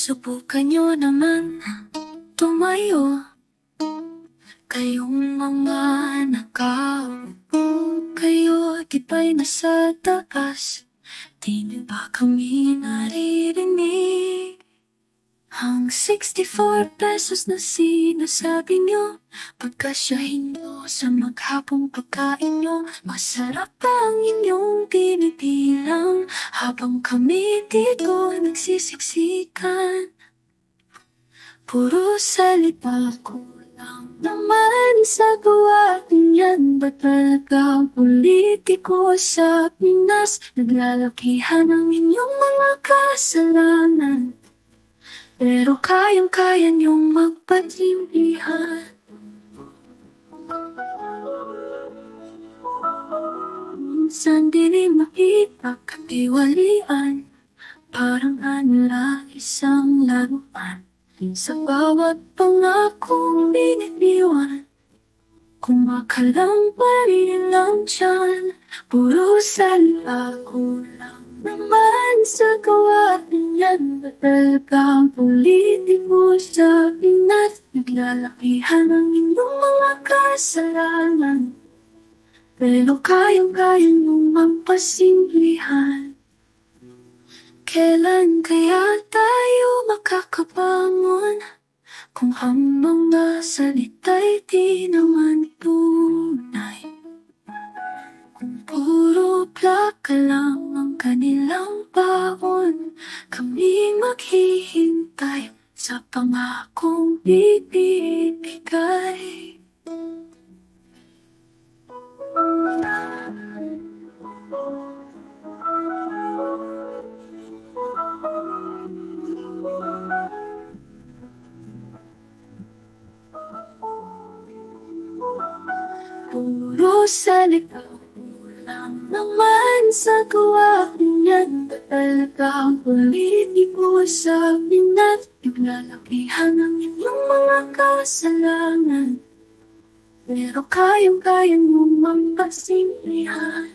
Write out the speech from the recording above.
Subukan nyo naman tumayo, kayong mga nakaupo kayo, di ba'y nasa taas? Di niyo ba kami naririnig? Ang 64 pesos na sinasabi nyo, pagkasyahin nyo sa maghapong pagkain nyo. Masarap ang inyong binibilang habang kami dito nagsisiksikan. Puro salita, kulang naman sa gawain yan. Ba't talaga politiko sa Pinas? Naglalakihan ang inyong mga kasalanan, pero kayang-kaya niyong magpatimpihan. Minsan di rin makipagkatiwalian, parang anila isang laruan. Sa bawat pangakong binibiwan, kumakalang pa rin lang dyan. Puro salita, kulang naman sa gawain yan. Ba't talagang politiko sa Pinas? Naglalakihan ang inyong mga kasalanan, pero kayang-kaya niyong magpasimplihan. Kailan kaya tayo makakabangon kung ang mga salita'y di naman tunay? Kung puro plaka lang ang kanilang baon, kami maghihintay sa pangakong bibigay. Puro salita, kulang naman sa gawain yan. Ba't talaga ang politiko sa Pinas? Naglalakihan ang inyong mga kasalanan, pero kayang-kaya niyong magpasimplihan.